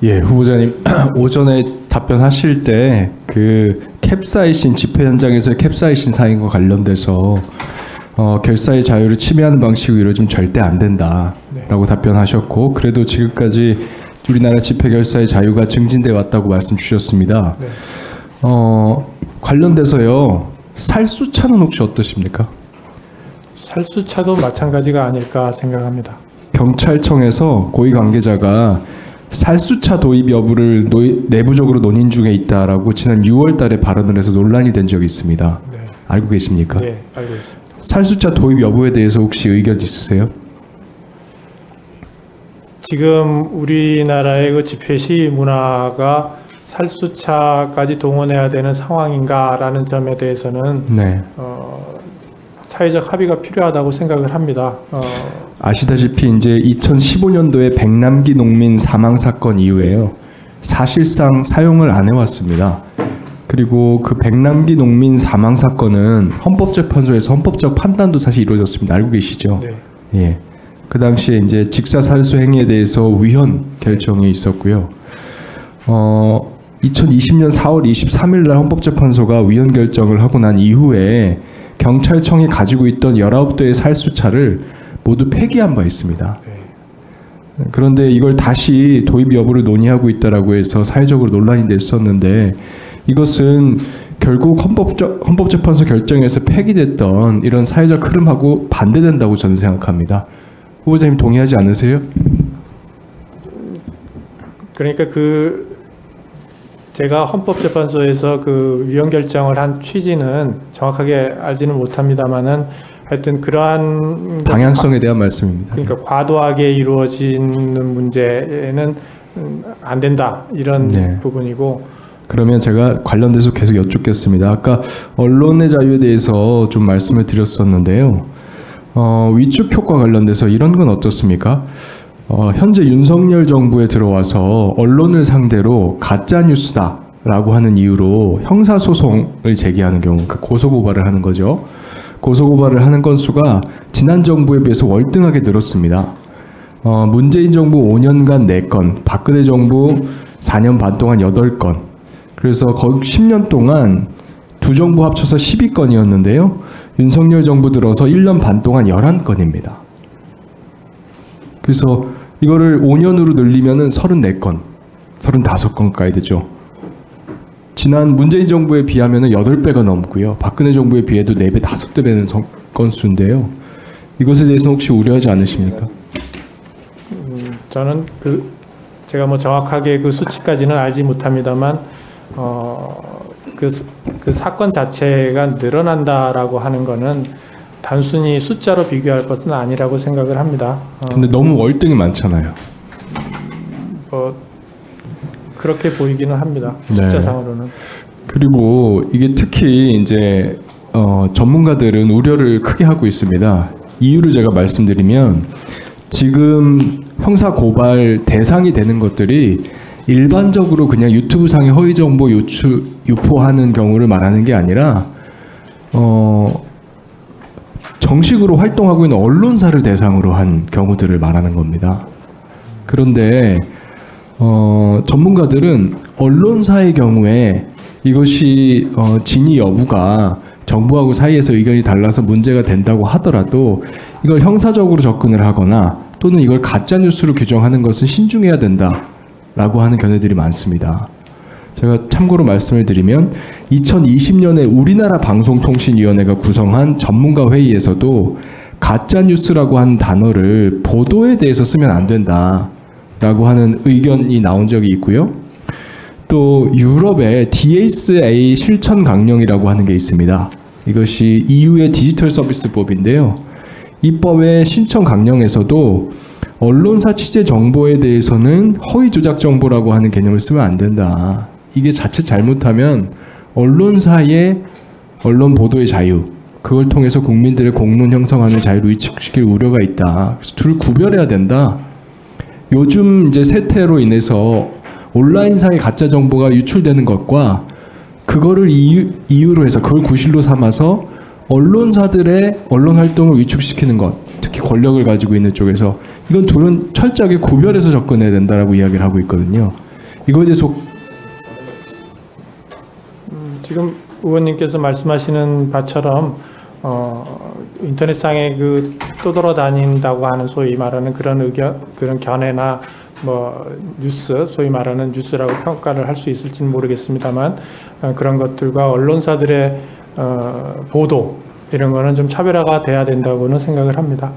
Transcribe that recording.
예, 후보자님 오전에 답변하실 때 그 캡사이신 집회 현장에서의 캡사이신 사인과 관련돼서 결사의 자유를 침해하는 방식으로 이루어지면 절대 안 된다라고 답변하셨고, 그래도 지금까지 우리나라 집회 결사의 자유가 증진돼 왔다고 말씀 주셨습니다. 네. 관련돼서요, 살수차는 혹시 어떠십니까? 살수차도 마찬가지가 아닐까 생각합니다. 경찰청에서 고위 관계자가 살수차 도입 여부를 내부적으로 논의 중에 있다라고 지난 6월 달에 발언을 해서 논란이 된 적이 있습니다. 네. 알고 계십니까? 네, 알고 있습니다. 살수차 도입 여부에 대해서 혹시 의견 있으세요? 지금 우리나라의 그 집회 시위 문화가 살수차까지 동원해야 되는 상황인가라는 점에 대해서는 네. 사회적 합의가 필요하다고 생각을 합니다. 아시다시피 이제 2015년도에 백남기 농민 사망 사건 이후에요, 사실상 사용을 안 해왔습니다. 그리고 그 백남기 농민 사망 사건은 헌법재판소에서 헌법적 판단도 사실 이루어졌습니다. 알고 계시죠? 네. 예. 그 당시에 이제 직사살수 행위에 대해서 위헌 결정이 있었고요. 2020년 4월 23일 날 헌법재판소가 위헌 결정을 하고 난 이후에 경찰청이 가지고 있던 19대의 살수차를 모두 폐기한 바 있습니다. 네. 그런데 이걸 다시 도입 여부를 논의하고 있다라고 해서 사회적으로 논란이 됐었는데, 이것은 결국 헌법재판소 결정에서 폐기됐던 이런 사회적 흐름하고 반대된다고 저는 생각합니다. 후보자님 동의하지 않으세요? 그러니까 제가 헌법재판소에서 그 위헌 결정을 한 취지는 정확하게 알지는 못합니다만은 하여튼 그러한 방향성에 대한 말씀입니다. 그러니까 과도하게 이루어지는 문제는 안 된다, 이런 네. 부분이고. 그러면 제가 관련돼서 계속 여쭙겠습니다. 아까 언론의 자유에 대해서 좀 말씀을 드렸었는데요. 위축 효과 관련돼서 이런 건 어떻습니까? 현재 윤석열 정부에 들어와서 언론을 상대로 가짜 뉴스다라고 하는 이유로 형사소송을 제기하는 경우, 그러니까 고소고발을 하는 거죠. 고소고발을 하는 건수가 지난 정부에 비해서 월등하게 늘었습니다. 문재인 정부 5년간 4건, 박근혜 정부 4년 반 동안 8건. 그래서 거의 10년 동안 두 정부 합쳐서 12건이었는데요. 윤석열 정부 들어서 1년 반 동안 11건입니다. 그래서 이거를 5년으로 늘리면은 34건, 35건까지 되죠. 지난 문재인 정부에 비하면은 8배가 넘고요. 박근혜 정부에 비해도 4배, 5배 되는 건수인데요. 이것에 대해서는 혹시 우려하지 않으십니까? 저는 제가 뭐 정확하게 그 수치까지는 알지 못합니다만 그 사건 자체가 늘어난다라고 하는 거는 단순히 숫자로 비교할 것은 아니라고 생각을 합니다. 근데 너무 월등히 많잖아요. 그렇게 보이기는 합니다. 네. 숫자상으로는. 그리고 이게 특히 이제 전문가들은 우려를 크게 하고 있습니다. 이유를 제가 말씀드리면, 지금 형사 고발 대상이 되는 것들이 일반적으로 그냥 유튜브상의 허위 정보 유포하는 경우를 말하는 게 아니라 정식으로 활동하고 있는 언론사를 대상으로 한 경우들을 말하는 겁니다. 그런데 전문가들은 언론사의 경우에 이것이 진위 여부가 정부하고 사이에서 의견이 달라서 문제가 된다고 하더라도 이걸 형사적으로 접근을 하거나 또는 이걸 가짜뉴스로 규정하는 것은 신중해야 된다라고 하는 견해들이 많습니다. 제가 참고로 말씀을 드리면 2020년에 우리나라 방송통신위원회가 구성한 전문가 회의에서도 가짜뉴스라고 하는 단어를 보도에 대해서 쓰면 안 된다라고 하는 의견이 나온 적이 있고요. 또 유럽의 DSA 실천 강령이라고 하는 게 있습니다. 이것이 EU의 디지털 서비스법인데요. 이 법의 신청 강령에서도 언론사 취재 정보에 대해서는 허위 조작 정보라고 하는 개념을 쓰면 안 된다. 이게 자칫 잘못하면 언론사의 언론 보도의 자유, 그걸 통해서 국민들의 공론 형성하는 자유를 위축시킬 우려가 있다. 그래서 둘을 구별해야 된다. 요즘 이제 세태로 인해서 온라인상의 가짜 정보가 유출되는 것과 그거를 이유로 해서 그걸 구실로 삼아서 언론사들의 언론 활동을 위축시키는 것, 특히 권력을 가지고 있는 쪽에서 이건 둘은 철저하게 구별해서 접근해야 된다라고 이야기를 하고 있거든요. 이거에 대해서 지금 의원님께서 말씀하시는 바처럼 인터넷상에 그 떠돌아다닌다고 하는 소위 말하는 그런 의견, 그런 견해나 뭐 뉴스, 소위 말하는 뉴스라고 평가를 할 수 있을지는 모르겠습니다만 그런 것들과 언론사들의 보도 이런 거는 좀 차별화가 돼야 된다고는 생각을 합니다.